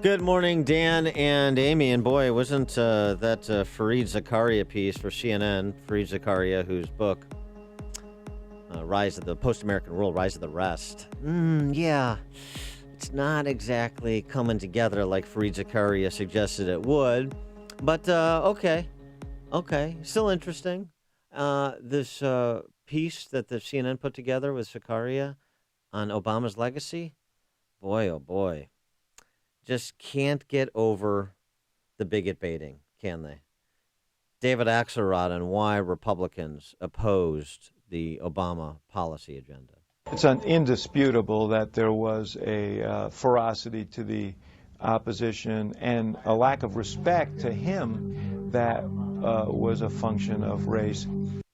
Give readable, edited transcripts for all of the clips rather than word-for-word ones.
Good morning, Dan and Amy. And boy, wasn't that Fareed Zakaria piece for CNN, Fareed Zakaria, whose book, Rise of the Post-American World, Rise of the Rest. Yeah, it's not exactly coming together like Fareed Zakaria suggested it would. But, okay, still interesting. This piece that the CNN put together with Zakaria on Obama's legacy, boy, oh boy. Just can't get over the bigot baiting, can they? David Axelrod on why Republicans opposed the Obama policy agenda. It's indisputable that there was a ferocity to the opposition and a lack of respect to him that was a function of race.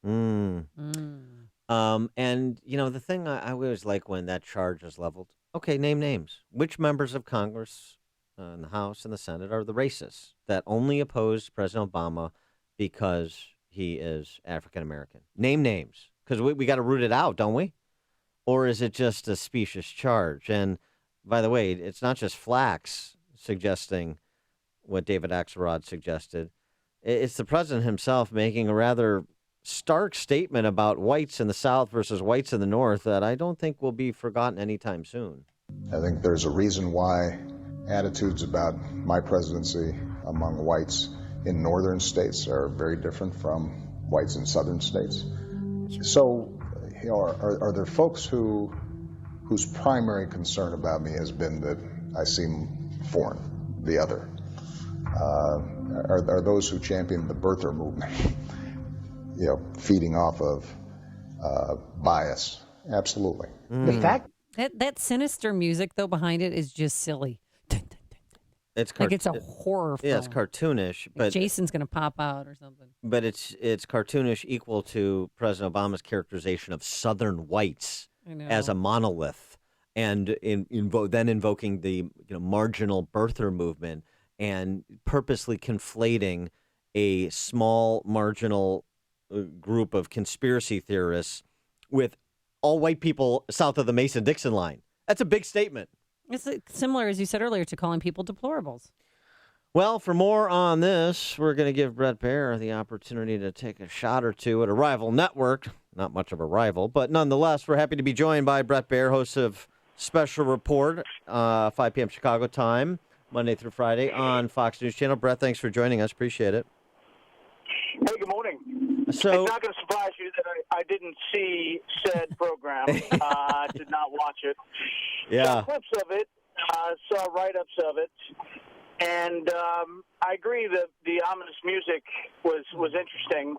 And, you know, the thing I always like when that charge is leveled, okay, name names. Which members of Congress in the House and the Senate are the racists that only oppose President Obama because he is African-American? Name names, because we got to root it out, don't we? Or is it just a specious charge? And by the way, it's not just Flax suggesting what David Axelrod suggested. It's the president himself making a rather stark statement about whites in the South versus whites in the North that I don't think will be forgotten anytime soon. I think there's a reason why attitudes about my presidency among whites in northern states are very different from whites in southern states. So, you know, are there folks whose primary concern about me has been that I seem foreign, the other? Are those who champion the birther movement, you know, feeding off of bias? Absolutely. The fact that sinister music though behind it is just silly. It's like it's a horror film. Yeah, it's cartoonish, but Jason's going to pop out or something. But it's cartoonish equal to President Obama's characterization of Southern whites as a monolith, and then invoking the marginal birther movement and purposely conflating a small marginal group of conspiracy theorists with all white people south of the Mason-Dixon line. That's a big statement. It's similar, as you said earlier, to calling people deplorables. Well, for more on this, we're going to give Bret Baier the opportunity to take a shot or two at a rival network. Not much of a rival, but nonetheless, we're happy to be joined by Bret Baier, host of Special Report, 5 p.m. Chicago time, Monday through Friday on Fox News Channel. Bret, thanks for joining us. Appreciate it. Hey, good morning. So, it's not going to surprise you that I didn't see said program. I did not watch it. Yeah. Saw clips of it, saw write-ups of it, and I agree that the ominous music was interesting.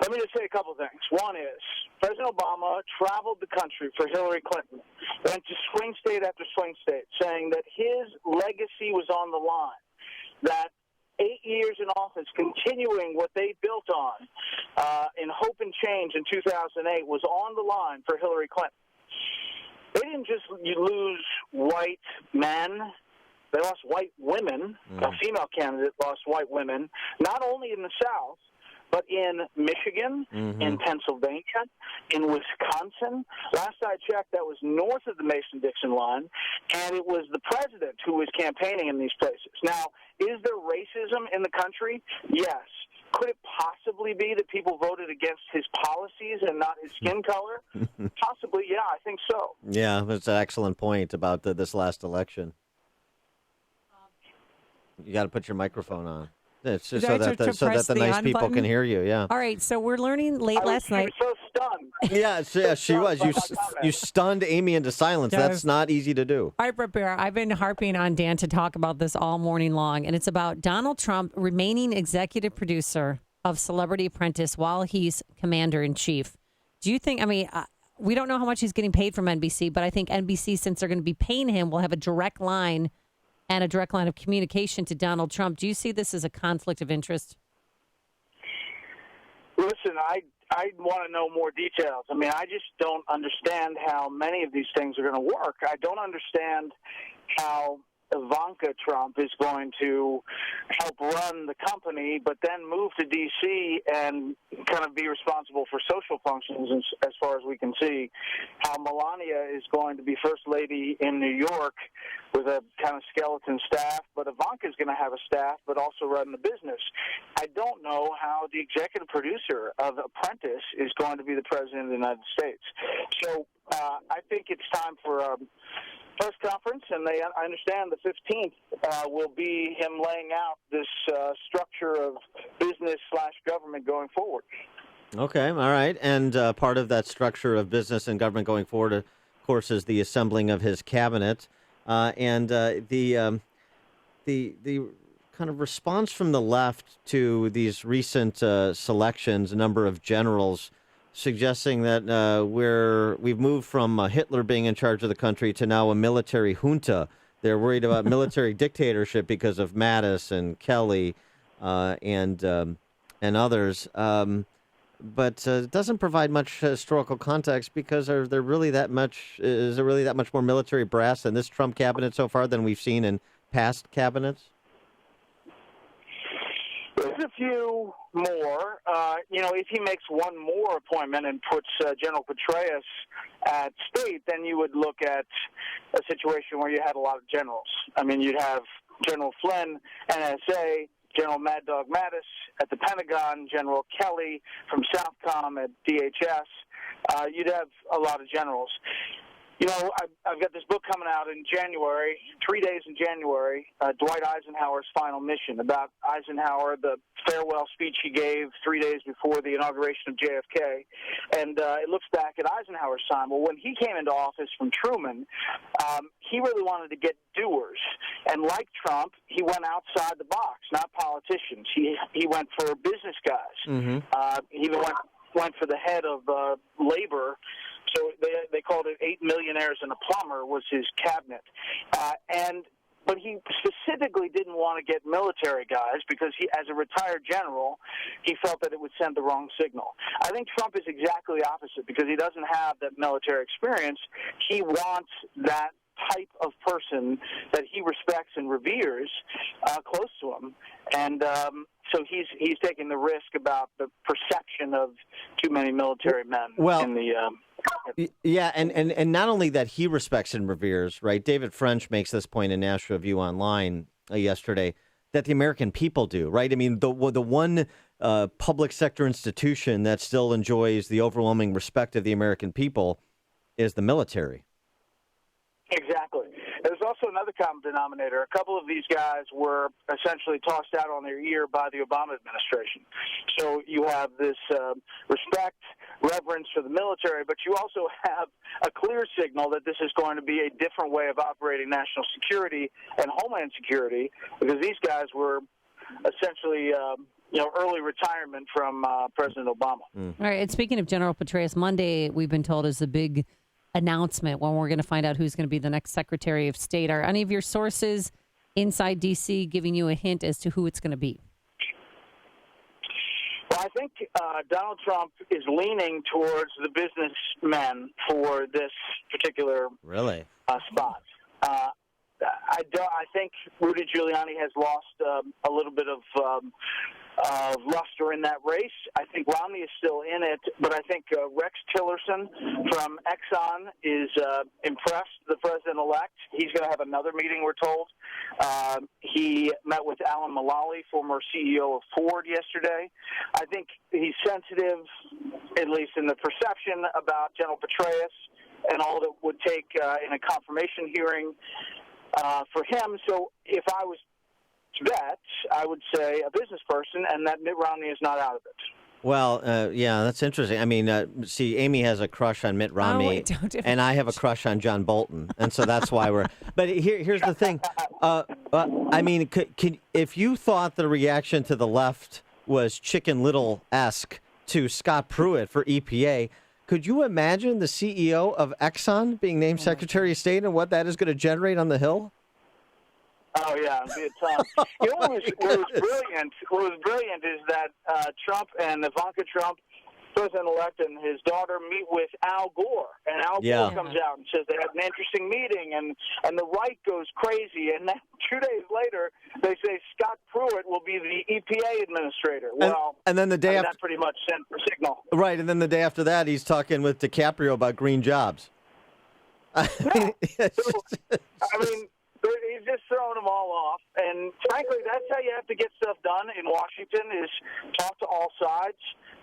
Let me just say a couple things. One is President Obama traveled the country for Hillary Clinton, went to swing state after swing state, saying that his legacy was on the line, that 8 years in office, continuing what they built on in hope and change in 2008 was on the line for Hillary Clinton. They didn't just lose white men. They lost white women. A female candidate lost white women, not only in the South, but in Michigan, in Pennsylvania, in Wisconsin. Last I checked, that was north of the Mason-Dixon line, and it was the president who was campaigning in these places. Now, is there racism in the country? Yes. Could it possibly be that people voted against his policies and not his skin color? Possibly, yeah, I think so. Yeah, that's an excellent point about this last election. You got to put your microphone on. It's just so that the nice people can hear you. Yeah. All right. So we're learning last night. I was so stunned. Yeah, she was. You stunned Amy into silence. That's not easy to do. All right, Bret Baier, I've been harping on Dan to talk about this all morning long, and it's about Donald Trump remaining executive producer of Celebrity Apprentice while he's commander-in-chief. Do you think, we don't know how much he's getting paid from NBC, but I think NBC, since they're going to be paying him, will have a direct line and a direct line of communication to Donald Trump. Do you see this as a conflict of interest? Listen, I want to know more details. I just don't understand how many of these things are going to work. I don't understand how Ivanka Ivanka Trump is going to help run the company, but then move to D.C. and kind of be responsible for social functions as far as we can see. How Melania is going to be First Lady in New York with a kind of skeleton staff, but Ivanka is going to have a staff, but also run the business. I don't know how the executive producer of Apprentice is going to be the president of the United States. So I think it's time for a press conference, and I understand the 15th will be him laying out this structure of business/government going forward. Okay, all right. And part of that structure of business and government going forward, of course, is the assembling of his cabinet. And the kind of response from the left to these recent selections, a number of generals suggesting that we've moved from Hitler being in charge of the country to now a military junta. They're worried about military dictatorship because of Mattis and Kelly and others. But it doesn't provide much historical context because is there really that much more military brass in this Trump cabinet so far than we've seen in past cabinets? There's a few more. If he makes one more appointment and puts General Petraeus at state, then you would look at a situation where you had a lot of generals. I mean, you'd have General Flynn, NSA, General Mad Dog Mattis at the Pentagon, General Kelly from Southcom at DHS. You'd have a lot of generals. I've got this book coming out in January, 3 days in January, Dwight Eisenhower's Final Mission, about Eisenhower, the farewell speech he gave 3 days before the inauguration of JFK. And it looks back at Eisenhower's time. Well, when he came into office from Truman, he really wanted to get doers. And like Trump, he went outside the box, not politicians. He went for business guys. Mm-hmm. He even went for the head of labor. So they called it 8 millionaires and a plumber was his cabinet. But he specifically didn't want to get military guys because he, as a retired general, he felt that it would send the wrong signal. I think Trump is exactly opposite because he doesn't have that military experience. He wants that type of person that he respects and reveres close to him. And so he's taking the risk about the perception of too many military men in the yeah, and not only that he respects and reveres, right? David French makes this point in National Review Online yesterday that the American people do, right? I mean, the one public sector institution that still enjoys the overwhelming respect of the American people is the military. Exactly. There's also another common denominator. A couple of these guys were essentially tossed out on their ear by the Obama administration. So you have this respect, reverence for the military, but you also have a clear signal that this is going to be a different way of operating national security and homeland security because these guys were essentially early retirement from President Obama. All right. And speaking of General Petraeus, Monday, we've been told, is the big announcement when we're going to find out who's going to be the next Secretary of State. Are any of your sources inside D.C. giving you a hint as to who it's going to be? Well, I think Donald Trump is leaning towards the businessmen for this particular spot. I think Rudy Giuliani has lost a little bit of luster in that race. I think Romney is still in it, but I think Rex Tillerson from Exxon is impressed, the president-elect. He's going to have another meeting, we're told. He met with Alan Mulally, former CEO of Ford, yesterday. I think he's sensitive, at least in the perception, about General Petraeus and all that would take in a confirmation hearing for him. So if I was to bet, I would say a business person, and that Mitt Romney is not out of it. Well, yeah, that's interesting. I mean, see, Amy has a crush on Mitt Romney, and I have a crush on John Bolton, and so that's why we're. But here's the thing. I mean, if you thought the reaction to the left was Chicken Little-esque to Scott Pruitt for EPA, could you imagine the CEO of Exxon being named Secretary of State and what that is going to generate on the Hill? Oh, yeah, it'd be a ton. What was brilliant is that Trump and Ivanka Trump President-elect and his daughter meet with Al Gore, and Al Gore comes out and says they had an interesting meeting, and the right goes crazy, and then 2 days later they say Scott Pruitt will be the EPA administrator. And then the day after, that pretty much sent the signal. Right, and then the day after that, he's talking with DiCaprio about green jobs. He's just throwing them all off, and frankly, that's how you have to get stuff done in Washington, is talk to all sides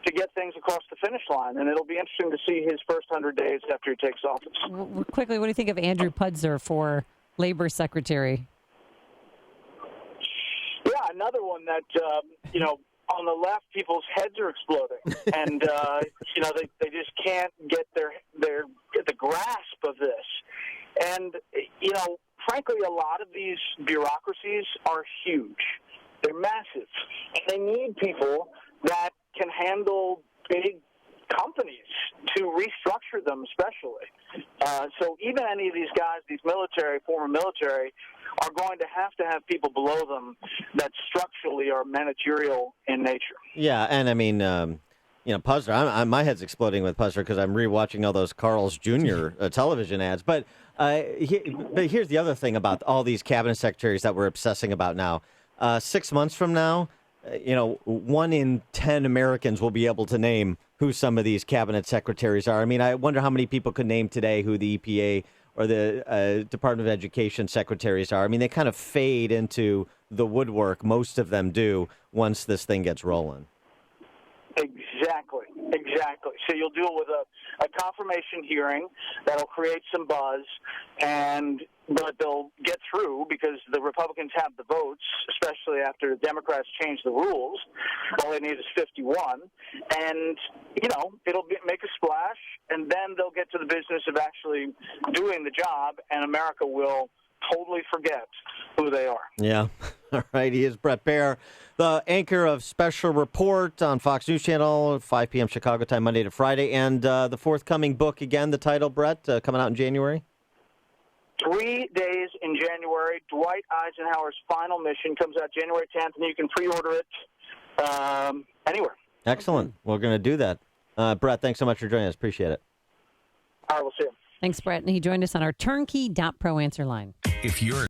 to get things across the finish line, and it'll be interesting to see his first 100 days after he takes office. Quickly, what do you think of Andrew Pudzer for Labor Secretary? Yeah, another one that, on the left, people's heads are exploding, and they just can't get the grasp of this. And frankly, a lot of these bureaucracies are huge. They're massive, and they need people that can handle big companies to restructure them, especially. So even any of these guys, these former military, are going to have people below them that structurally are managerial in nature. Yeah, and I mean, Puzzer, my head's exploding with Puzzer because I'm rewatching all those Carl's Jr. Television ads. But here's the other thing about all these cabinet secretaries that we're obsessing about now. 6 months from now, 1 in 10 Americans will be able to name who some of these cabinet secretaries are. I mean, I wonder how many people could name today who the EPA or the Department of Education secretaries are. I mean, they kind of fade into the woodwork. Most of them do once this thing gets rolling. Exactly. So you'll deal with a confirmation hearing that'll create some buzz, but they'll get through because the Republicans have the votes, especially after the Democrats change the rules. All they need is 51. And, it'll make a splash, and then they'll get to the business of actually doing the job, and America will totally forget who they are. Yeah. All right. He is Bret Baier, the anchor of Special Report on Fox News Channel, 5 p.m. Chicago time, Monday to Friday. And the forthcoming book, again, the title, Bret, coming out in January? 3 days in January. Dwight Eisenhower's Final Mission comes out January 10th, and you can pre-order it anywhere. Excellent. We're going to do that. Bret, thanks so much for joining us. Appreciate it. All right, we'll see you. Thanks, Bret. And he joined us on our turnkey.pro answer line. If you're